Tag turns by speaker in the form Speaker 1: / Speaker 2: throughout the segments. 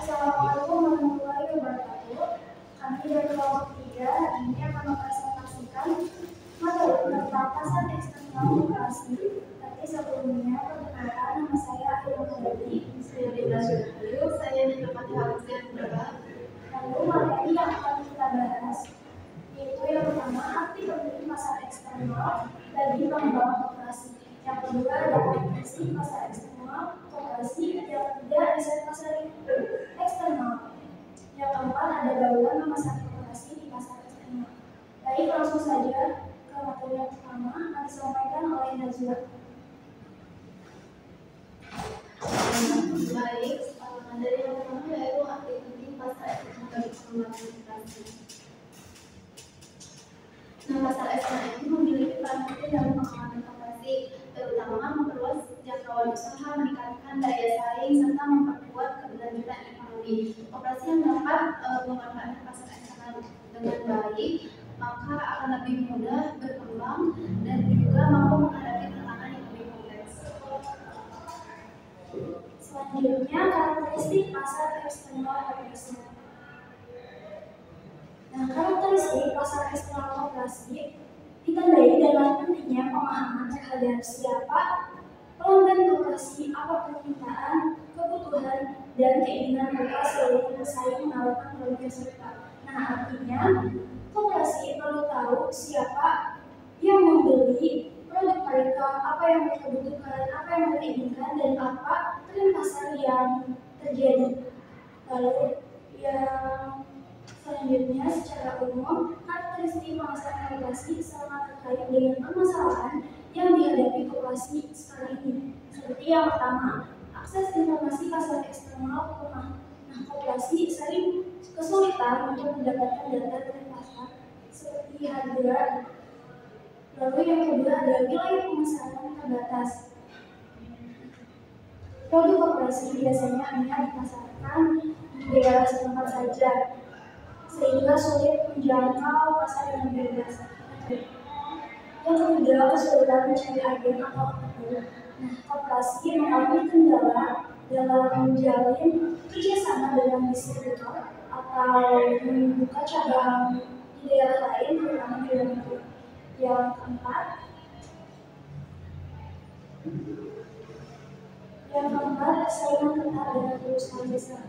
Speaker 1: Assalamualaikum warahmatullahi wabarakatuh. Kami dari kelompok 3 ini akan mempresentasikan materi tentang pasar eksternal koperasi. Tapi sebelumnya, perkenalkan nama saya Ayu Muhammadi.
Speaker 2: Saya Dina Syukur, saya ditemani Alexander Berba.
Speaker 1: Lalu materi yang akan kita bahas yaitu yang pertama, arti penting pasar eksternal bagi pengembang koperasi. Yang kedua adalah definisi pasar eksternal koperasi. Yang ketiga riset pasar eksternal. Yang keempat ada bauran memasarkan koperasi di pasar eksternal. Baik, langsung saja ke materi yang pertama akan disampaikan oleh Najwa.
Speaker 2: Baik, materi yang pertama yaitu arti penting pasar eksternal bagi pengembangan koperasi. Nah, pasar eksternal ini memiliki peran penting dalam pengembangan koperasi, terutama memperluas jangkauan usaha, meningkatkan daya saing, serta memperkuat keberlanjutan ekonomi. Koperasi yang dapat memanfaatkan pasar eksternal dengan baik, maka akan lebih mudah berkembang dan juga mampu menghadapi tantangan yang lebih kompleks.
Speaker 1: Selanjutnya, karakteristik pasar eksternal koperasi. Nah, karakteristik pasar eksternal koperasi ditandai dengan pentingnya pemahaman terhadap siapa pelanggan koperasi, apa permintaan, kebutuhan, dan keinginan mereka sebagai pesaing menawarkan produk serupa. Nah, artinya koperasi perlu tahu siapa yang membeli produk mereka, apa yang mereka butuhkan, apa yang mereka inginkan, dan apa tren pasar yang terjadi. Lalu yang selanjutnya, secara umum, karakteristik pemasaran koperasi sangat terkait dengan permasalahan yang dihadapi koperasi sekarang ini. Seperti yang pertama, akses informasi pasar eksternal lemah. Nah, koperasi sering kesulitan untuk mendapatkan data tren pasar seperti harga. Lalu yang kedua ada wilayah pemasaran terbatas. Produk koperasi biasanya hanya dipasarkan di daerah setempat saja, sehingga sulit menjangkau pasar yang lebih luas. Yang ketiga, kesulitan mencari agen atau pembeli. Nah, koperasi mengalami kendala dalam menjalin kerjasama dengan distributor atau membuka cabang di daerah lain, terutama di dalam negeri. Yang keempat, saingan ketat dengan perusahaan besar.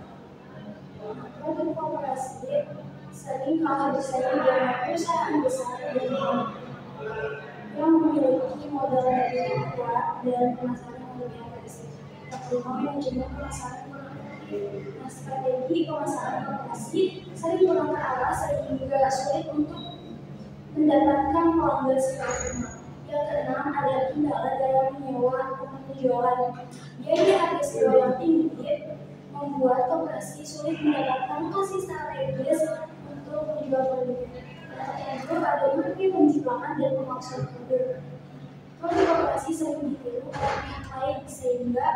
Speaker 1: Produk koperasi sering kalah bersaing dengan perusahaan besar yang memiliki modal yang kuat dan pemasaran yang lebih agresif. Terutama manajemen pemasaran kurang efektif. Nah, strategi pemasaran koperasi sering kurang terarah sehingga sulit untuk mendapatkan pelanggan secara optimal. Yang keenam, ada kendala dalam menyewa atau penjualan. Biaya harga sewa yang tinggi membuat koperasi sulit mendapatkan posisi strategis untuk menjual produknya. Yang kedua, ada berbagai penjelasan dan pemaksulan produk. Produk koperasi sering ditiru oleh pihak lain sehingga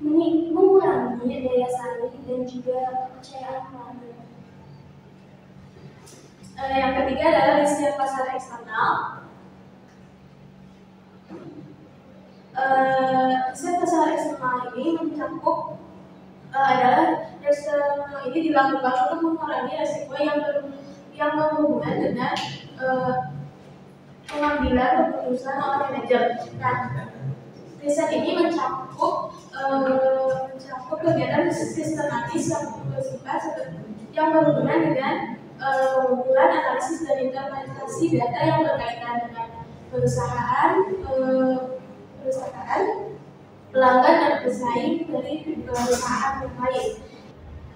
Speaker 1: mengurangi daya saing dan juga kepercayaan pelanggan.
Speaker 2: Yang ketiga adalah riset pasar eksternal. Riset pasar eksternal ini mencakup adalah riset ini dilakukan untuk mengurangi risiko yang berhubungan dengan pengambilan keputusan oleh manajer. Nah, riset ini mencakup kegiatan sistematis yang berhubungan dengan pengumpulan, analisis, dan interpretasi data yang berkaitan dengan perusahaan, pelanggan, dan pesaing dari perusahaan lain.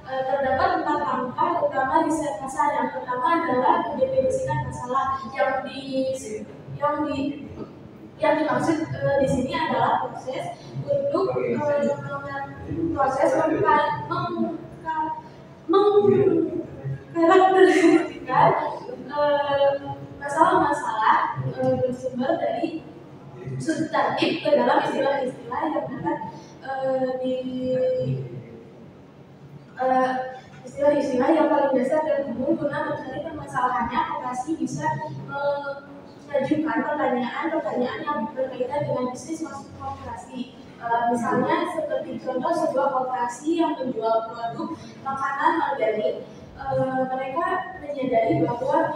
Speaker 2: Terdapat 4 langkah utama riset pasar. Yang pertama adalah mendefinisikan masalah. Yang dimaksud di sini adalah proses untuk mengkarakterisasikan masalah-masalah bersumber dari substantif ke dalam istilah-istilah yang dapat istilah-istilah yang paling dasar dan umum guna mencari permasalahannya. Koperasi bisa mengajukan pertanyaan yang berkaitan dengan bisnis masuk koperasi.
Speaker 1: Misalnya seperti contoh sebuah koperasi yang menjual produk makanan organik, mereka menyadari bahwa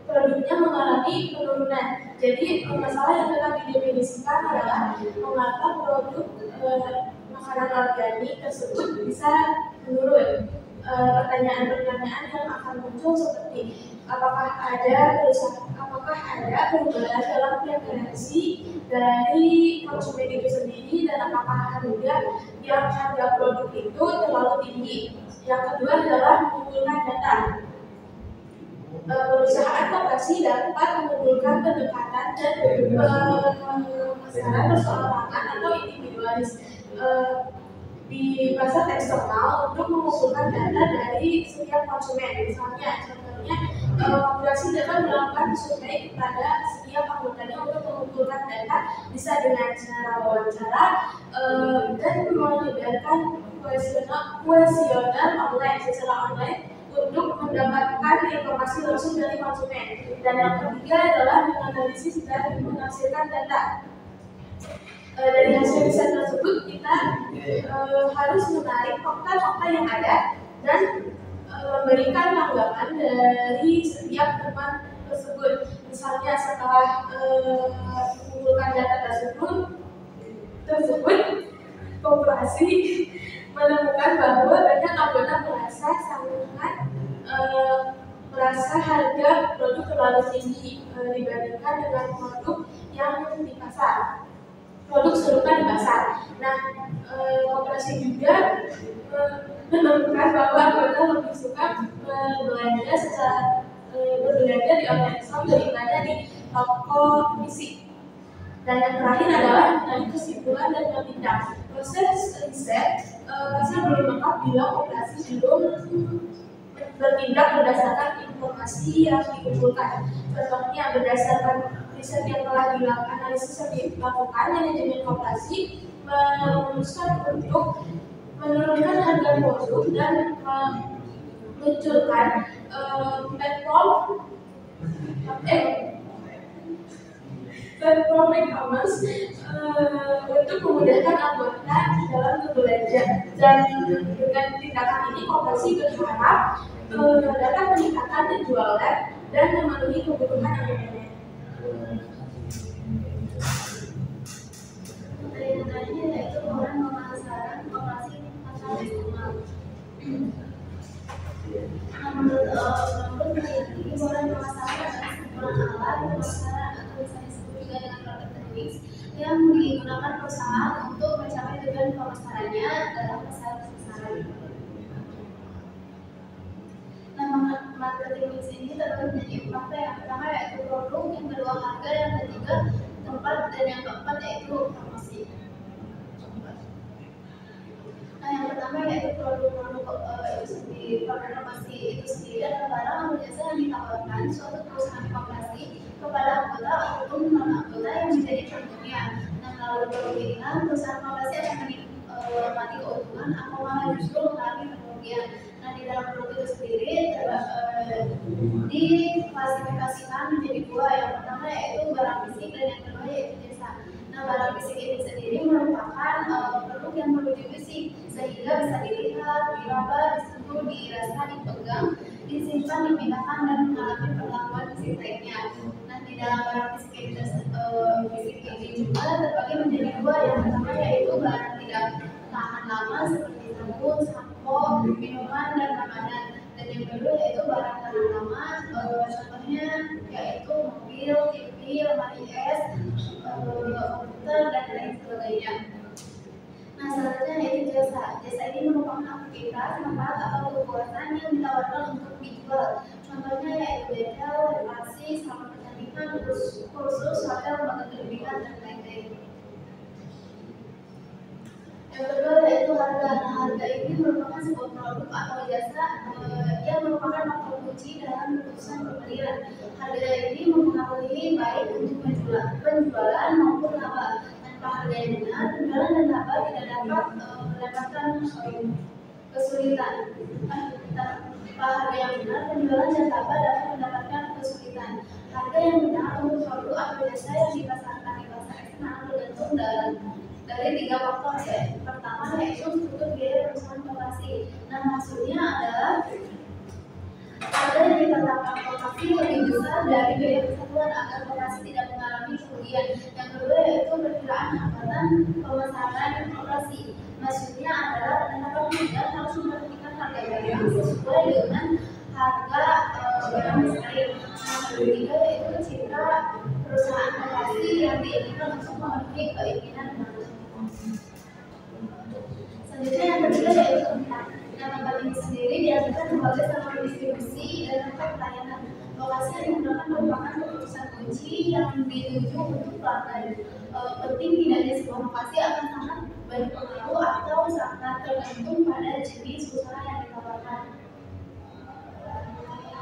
Speaker 1: produknya mengalami penurunan. Jadi masalah yang telah didefinisikan adalah mengapa produk makanan organik tersebut bisa menurun. Pertanyaan-pertanyaan yang akan muncul seperti apakah ada perubahan dalam preferensi dari konsumen itu sendiri, dan apakah harga produk itu terlalu tinggi. Yang kedua adalah mengumpulkan data. Perusahaan koperasi dapat mengumpulkan pendekatan dan pemasaran perseorangan atau individualis di pasar eksternal untuk mengumpulkan data dari setiap konsumen. Misalnya, contohnya koperasi dapat melakukan survei kepada setiap anggotanya untuk mengumpulkan data, bisa dengan cara wawancara dan menyebarkan kuesioner online secara online untuk mendapatkan informasi langsung dari konsumen. Dan yang ketiga adalah menganalisis dan menafsirkan data. Dari hasil riset tersebut kita harus menarik fakta-fakta yang ada dan memberikan tanggapan dari setiap teman tersebut. Misalnya setelah mengumpulkan data tersebut koperasi menemukan bahwa banyak anggota merasa harga produk terlalu tinggi dibandingkan dengan produk yang di pasar, produk serupa di pasar. Nah, koperasi juga menemukan bahwa anggota lebih suka berbelanja di online shop daripada di toko fisik. Dan yang terakhir adalah menarik kesimpulan dan menindak. Proses riset masih belum lengkap bila koperasi belum bertindak berdasarkan informasi yang dikumpulkan. Contohnya, berdasarkan riset yang telah dilakukan, analisis yang dilakukan, manajemen koperasi memutuskan untuk menurunkan harga produk dan meluncurkan platform e-commerce untuk memudahkan anggota dalam berbelanja. Dan dengan tindakan ini, koperasi berharap dapat meningkatkan penjualan dan memenuhi kebutuhan anggotanya.
Speaker 2: Pertanyaannya yaitu orang pemasaran koperasi pasar eksternal. Menurut ini orang pemasaran adalah sebuah alat pemasaran atau bisa disebut juga dengan produk teknik yang digunakan perusahaan untuk mencapai tujuan pemasarannya dalam pasar pasaran. Nah, marketing mix ini terbagi menjadi 4. Yang pertama yaitu produk, yang kedua harga, yang ketiga tempat, dan yang keempat yaitu promosi. Nah, yang pertama yaitu produk promosi itu sendiri adalah barang atau jasa yang ditawarkan suatu perusahaan koperasi kepada anggota ataupun non-anggota yang menjadi contohnya. Nah, melalui produk inilah perusahaan koperasi akan menikmati keuntungan atau malah justru mengalami kerugian. Nah, di dalam produk itu sendiri diklasifikasikan menjadi 2. Yang pertama yaitu barang fisik dan yang kedua yaitu jasa. Nah, barang fisik ini sendiri merupakan produk yang berwujud fisik sehingga bisa dilihat, diraba, disentuh, dirasa, dipegang, disimpan, dipindahkan, dan mengalami perlakuan fisik lainnya. Nah, di dalam barang fisik ini juga terbagi menjadi 2. Yang pertama yaitu barang tidak tahan lama seperti sabun, sampo, minuman, dan makanan. Dan yang kedua yaitu barang tahan lama, contohnya yaitu mobil, TV, lemari es, komputer, dan lain sebagainya. Nah, selanjutnya yaitu jasa. Jasa ini merupakan aktivitas, manfaat, atau kepuasan yang ditawarkan untuk dijual. Contohnya yaitu bengkel, reparasi, selama pertandingan, kursus, hotel, lembaga pendidikan, dan lain-lain. Yang kedua yaitu harga. Nah, harga ini merupakan sebuah produk atau jasa yang merupakan faktor kunci dalam keputusan pembelian. Harga ini mempengaruhi baik untuk penjualan maupun laba. Tanpa harga yang benar, penjualan dan laba tidak dapat mendapatkan kesulitan. Tanpa harga yang benar, penjualan dan laba dapat mendapatkan kesulitan. Harga yang benar untuk produk atau jasa yang dipasarkan di tergantung dari tiga faktor ya. Pertama yaitu struktur biaya perusahaan koperasi. Nah, maksudnya adalah ada yang ditetapkan koperasi lebih besar dari biaya persatuan agar koperasi tidak mengalami kerugian. Yang kedua yaitu perkiraan hambatan pemasaran koperasi. Maksudnya adalah penetapan harga harus memperhatikan harga barang sesuai dengan harga barang bersaing. Yang ketiga yaitu citra perusahaan koperasi yang diinginkan untuk memenuhi keinginan konsumen. Selanjutnya yang ketiga yaitu tempat. Nah, tempat ini sendiri diartikan sebagai saluran distribusi dan tempat pelayanan. Lokasi yang digunakan merupakan keputusan kunci yang dituju untuk pelanggan. Penting tidaknya sebuah lokasi akan sangat berpengaruh atau sangat tergantung pada jenis usaha yang ditawarkan.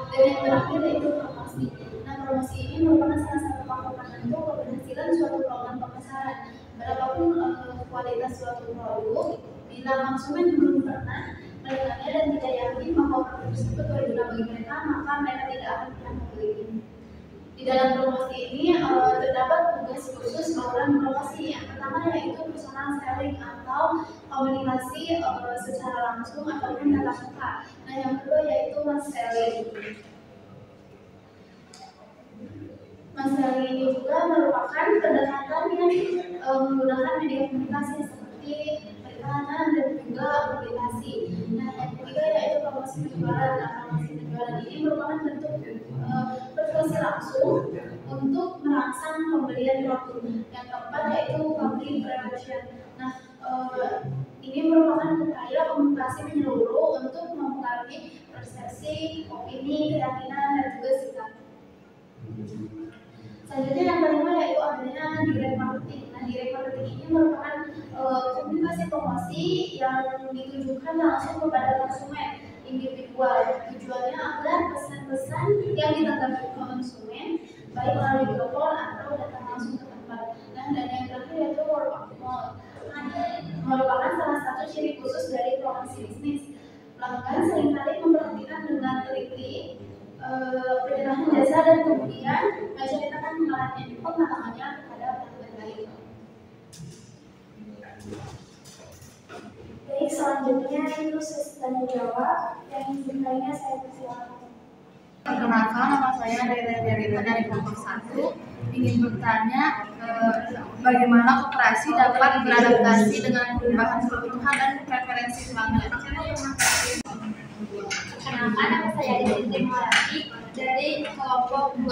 Speaker 2: Dan yang terakhir yaitu promosi. Nah, promosi ini merupakan salah satu faktor penentu keberhasilan suatu program pemasaran. Berapapun kualitas suatu produk, bila konsumen belum pernah melihatnya dan tidak yakin bahwa produk tersebut berguna bagi mereka, maka mereka tidak akan pernah membelinya. Di dalam promosi ini terdapat tugas khusus bauran promosi. Yang pertama yaitu personal selling atau komunikasi secara langsung ataupun tatap muka. Nah, yang kedua yaitu mass selling. Mass selling ini juga merupakan pendekatan yang menggunakan media komunikasi seperti periklanan dan juga aplikasi. Nah, yang ketiga yaitu promosi penjualan. Nah, promosi penjualan ini merupakan bentuk persuasi langsung untuk merangsang pembelian produk. Yang keempat yaitu public relation. Nah, ini merupakan upaya komunikasi menyeluruh untuk mempengaruhi persepsi, opini, keyakinan, dan juga sikap. Selanjutnya yang kelima yaitu adanya direct marketing. Nah, direct marketing ini merupakan komunikasi promosi yang ditujukan langsung kepada konsumen individual. Tujuannya agar pesan-pesan yang ditanggapi konsumen baik melalui telepon atau datang langsung ke tempat. Nah, dan yang terakhir yaitu word of mouth. Merupakan salah satu ciri khusus dari promosi bisnis. Pelanggan seringkali memperhatikan dengan teliti penyerahan jasa dan kemudian menceritakan pengalamannya kepada pelanggan lain.
Speaker 1: Baik, selanjutnya itu sesi tanya jawab yang lainnya saya persilakan.
Speaker 3: Perkenalkan, nama saya Rita dari kelompok 1. Ingin bertanya bagaimana koperasi dapat beradaptasi dengan perubahan kebutuhan dan preferensi pelanggan.
Speaker 2: Perkenalkan, nama saya Rita dari kelompok 2.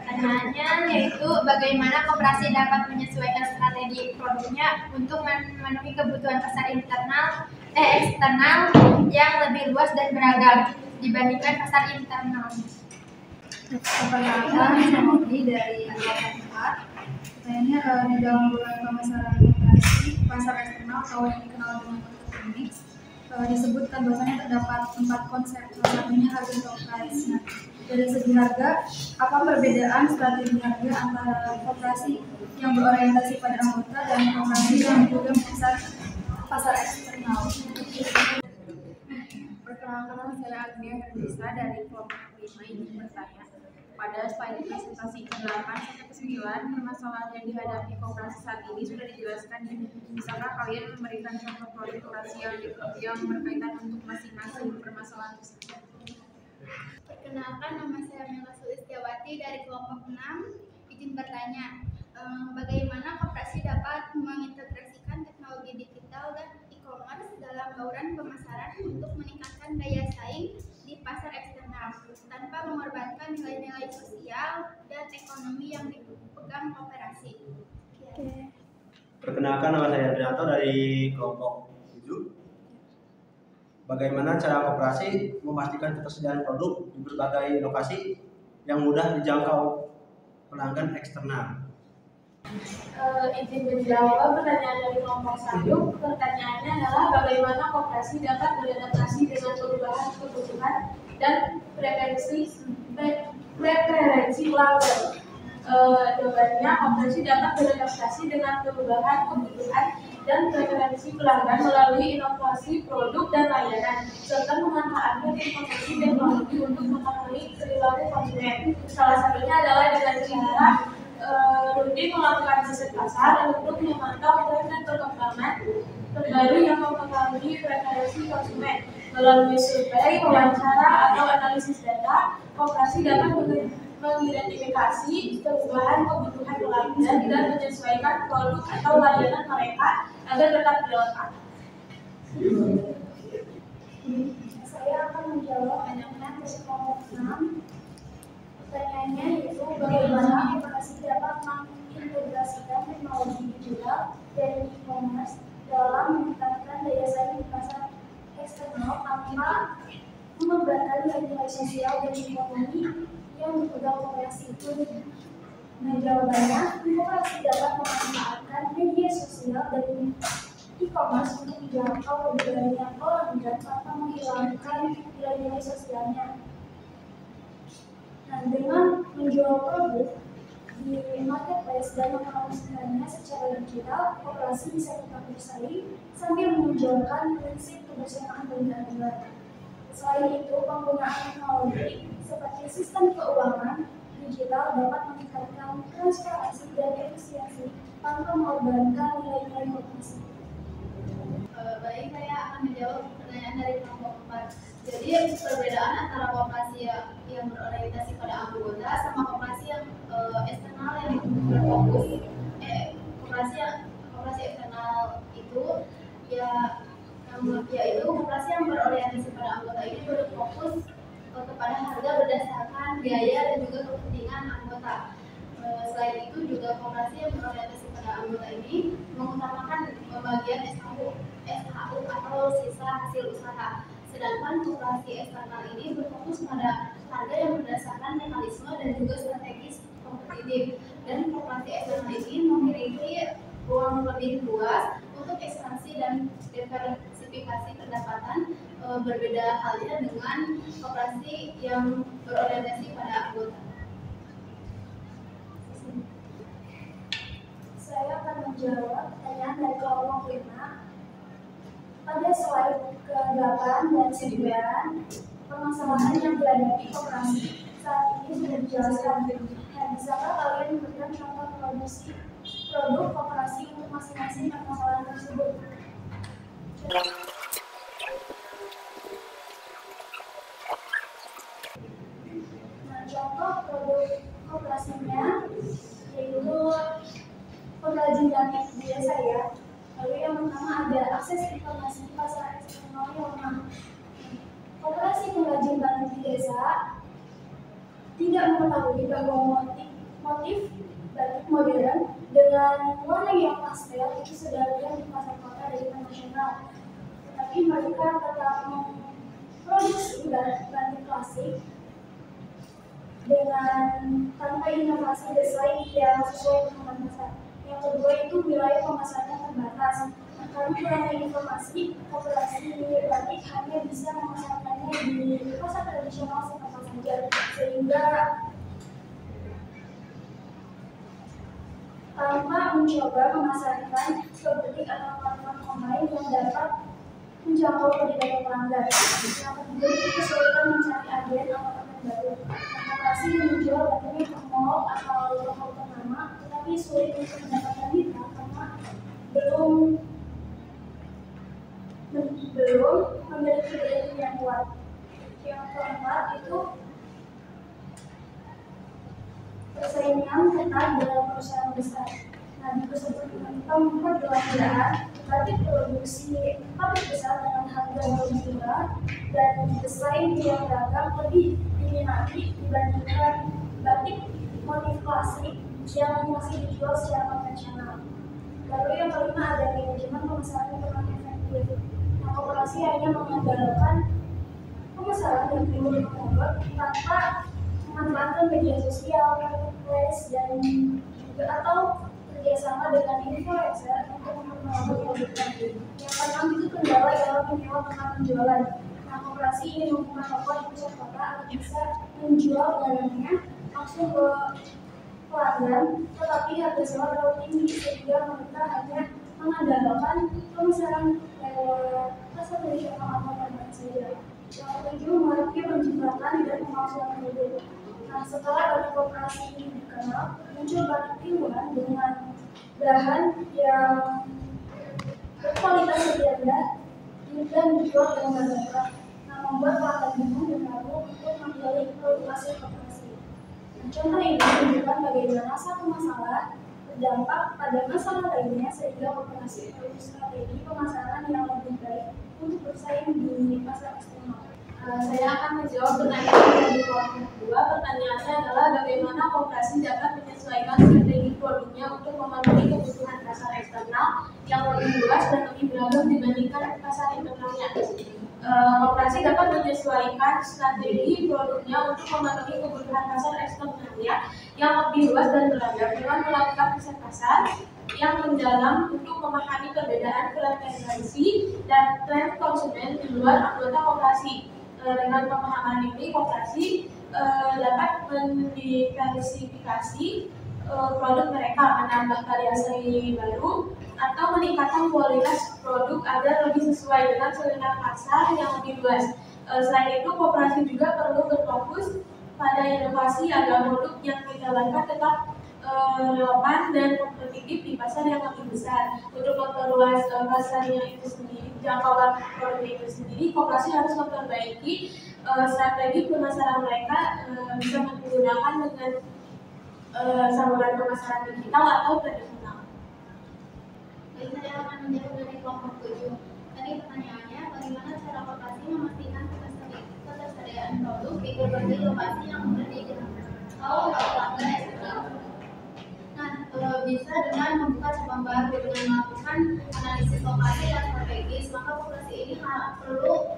Speaker 2: Pertanyaannya yaitu bagaimana koperasi dapat menyesuaikan strategi produknya untuk memenuhi kebutuhan pasar eksternal yang lebih luas dan beragam dibandingkan pasar internal.
Speaker 3: Perkenalkan, saya Modi dari kelompok 4. Pertanyaannya di dalam beberapa pemasaran koperasi pasar eksternal atau yang dikenal dengan konsep mix disebutkan bahwasanya terdapat 4 konsep. Salah satunya harga atau price. Nah, dari segi harga, apa perbedaan strategi harga antara koperasi yang berorientasi pada anggota dan koperasi yang juga menyasar pasar eksternal? Perkenalkan, saya Agnia Herdisa dari kelompok 5. Ingin bertanya, pada slide presentasi ke-8 sampai ke-9 permasalahan yang dihadapi koperasi saat ini sudah dijelaskan. Bisakah kalian memberikan contoh produk koperasi yang berkaitan untuk masing-masing permasalahan tersebut?
Speaker 2: Perkenalkan, nama saya Mela Sulistiawati dari kelompok 6. Izin bertanya, bagaimana koperasi dapat mengintegrasikan teknologi digital dan e-commerce dalam bauran pemasaran untuk meningkatkan daya saing di pasar eksternal tanpa mengorbankan nilai-nilai sosial dan ekonomi yang dipegang koperasi.
Speaker 4: Perkenalkan, nama saya Adrianto dari kelompok 7. Bagaimana cara koperasi memastikan ketersediaan produk di berbagai lokasi yang mudah dijangkau pelanggan eksternal?
Speaker 1: Izin menjawab pertanyaan dari kelompok 1. Pertanyaannya adalah bagaimana koperasi dapat beradaptasi dengan perubahan kebutuhan dan preferensi pelanggan. Jawabannya, koperasi dapat beradaptasi dengan perubahan kebutuhan dan preferensi pelanggan melalui inovasi produk dan layanan serta memanfaatkan informasi teknologi untuk mempengaruhi perilaku konsumen. Salah satunya adalah dengan cara rutin melakukan riset pasar untuk memantau tren dan perkembangan terbaru yang mempengaruhi preferensi konsumen. Melalui survei, wawancara, atau analisis data, koperasi dapat mengidentifikasi perubahan kebutuhan pelanggan dan menyesuaikan produk atau layanan mereka agar tetap relevan.
Speaker 2: Saya akan menjawab pertanyaan dari kelompok 6. Pertanyaannya yaitu bagaimana koperasi dapat mengintegrasikan teknologi digital dan e-commerce dalam meningkatkan daya saing di pasar eksternal tanpa memberatkan nilai sosial dan ekonomi yang dipegang koperasi itu. Nah, jawabannya, koperasi dapat memanfaatkan media sosial dan e-commerce untuk dijangkau lebih banyak pelanggan tanpa menghilangkan nilai-nilai sosialnya. Nah, dengan menjual produk di marketplace dan mempromosikannya secara digital, koperasi bisa tetap bersaing sambil menunjukkan prinsip kebersamaan dan keadilan. Selain itu, penggunaan teknologi seperti sistem keuangan digital dapat meningkatkan transparansi dan efisiensi tanpa mengorbankan nilai-nilai koperasi.
Speaker 5: Baik, saya akan menjawab pertanyaan dari kelompok 4. Jadi perbedaan antara koperasi yang berorientasi pada anggota sama koperasi yang eksternal yang berfokus koperasi eksternal itu yaitu koperasi yang berorientasi pada anggota ini berfokus kepada harga berdasarkan biaya dan juga kepentingan anggota. Selain itu juga koperasi yang berorientasi pada anggota ini mengutamakan pembagian SHU atau sisa hasil usaha. Sedangkan koperasi eksternal ini berfokus pada harga yang berdasarkan mekanisme dan juga strategis kompetitif. Dan koperasi eksternal ini memiliki ruang lebih luas untuk ekspansi dan diversifikasi pendapatan, berbeda halnya dengan koperasi yang berorientasi pada anggota.
Speaker 2: Saya akan menjawab pertanyaan dari kelompok 5. Pada slide ke-8 dan 9, permasalahan yang dihadapi koperasi saat ini sudah dijelaskan. Nah, bisakah kalian memberikan contoh produksi produk koperasi untuk masing-masing permasalahan tersebut? Nah, contoh produk koperasinya yaitu pengrajin batik biasa ya. Lalu yang pertama ada akses informasi pasar eksternal yang lemah. Koperasi pengrajin batik di desa tidak mengetahui bahwa motif batik modern dengan warna yang pastel itu sudah ada di pasar kota dan internasional. Tetapi mereka tetap memproduksi batik klasik dengan tanpa inovasi desain yang sesuai dengan pasar. Yang kedua itu wilayah pemasarannya terbatas. Nah, karena kurangnya informasi, koperasi batik hanya bisa memasarkannya di pasar tradisional setempat saja, sehingga tanpa mencoba memasarkan ke butik atau platform online yang dapat menjangkau lebih banyak pelanggan. Yang ketiga itu kesulitan mencari agen atau partner baru. Koperasi menjual batiknya ke mall atau toko ternama, tetapi sulit untuk mendapatkan mitra karena belum memiliki brand yang kuat. Yang keempat itu persaingan ketat dalam perusahaan besar. Nah, di tempat perbelanjaan, batik produksi pabrik besar dengan harga lebih murah dan desain yang beragam lebih diminati dibandingkan batik motif klasik yang masih dijual secara konvensional. Lalu yang kelima ada manajemen pemasaran yang kurang efektif. Nah, koperasi hanya mengandalkan pemasaran yang timbul menurut tanpa memanfaatkan media sosial, marketplace, dan juga atau kerjasama dengan influencer untuk memperkenalkan produknya. Yang keenam itu kendala dalam menyewa tempat penjualan. Nah, koperasi ini membuka toko di pusat kota agar bisa menjual barangnya langsung ke pelanggan, tetapi harga sewa terlalu tinggi sehingga mereka hanya mengandalkan pemasaran lewat pasar tradisional atau online saja. Yang ketujuh, mereka menciptakan dan memasukkan produk. Nah, setelah batik koperasi ini dikenal,
Speaker 1: muncul batik tiruan dengan bahan yang berkualitas lebih rendah dan dijual dengan harga murah, nah membuat pelanggan bingung dan ragu untuk memilih produk hasil koperasi. Nah, contoh ini menunjukkan bagaimana satu masalah berdampak pada masalah lainnya sehingga koperasi perlu strategi pemasaran yang lebih baik untuk bersaing di pasar eksternal.
Speaker 5: Saya akan menjawab pertanyaan dari kelompok kedua. Pertanyaannya adalah bagaimana koperasi dapat menyesuaikan strategi produknya untuk memenuhi kebutuhan pasar eksternal yang lebih luas dan lebih beragam dibandingkan pasar internalnya. Koperasi dapat menyesuaikan strategi produknya untuk memenuhi kebutuhan pasar eksternalnya yang lebih luas dan beragam dengan melakukan riset pasar yang mendalam untuk memahami perbedaan preferensi dan tren konsumen di luar anggota koperasi. Dengan pemahaman ini, koperasi dapat mendiversifikasi produk mereka, menambah variasi baru, atau meningkatkan kualitas produk agar lebih sesuai dengan selera pasar yang lebih luas. Selain itu, koperasi juga perlu berfokus pada inovasi agar produk yang ditawarkan tetap relevan dan kompetitif di pasar yang lebih besar. Untuk memperluas pasarnya itu sendiri, jangkauan produknya itu sendiri, koperasi harus memperbaiki strategi pemasaran mereka, bisa menggunakan dengan saluran pemasaran digital atau tradisional.
Speaker 2: Baik, saya akan menjawab dari kelompok 7. Tadi pertanyaannya, bagaimana cara koperasi memastikan ketersediaan produk di berbagai lokasi yang mudah dijangkau pelanggan eksternal? Bisa dengan membuka cabang baru dengan melakukan analisis lokasi dan strategis, maka koperasi ini perlu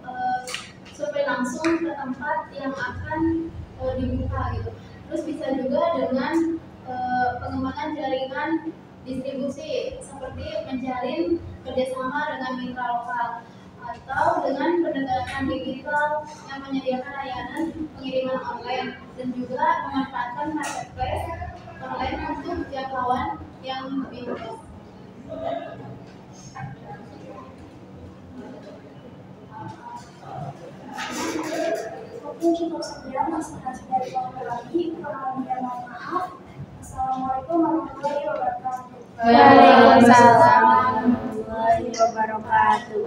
Speaker 2: survei langsung ke tempat yang akan dibuka gitu. Terus bisa juga dengan pengembangan jaringan distribusi seperti menjalin kerjasama dengan mitra lokal atau dengan pendekatan digital yang menyediakan layanan pengiriman online dan juga memanfaatkan marketplace online untuk jangkauan yang lebih luas.
Speaker 1: Mungkin cukup sekian presentasi dari kelompok lagi. Kurang lebihnya mohon maaf. Assalamualaikum warahmatullahi wabarakatuh.
Speaker 3: Waalaikumsalam warahmatullahi wabarakatuh.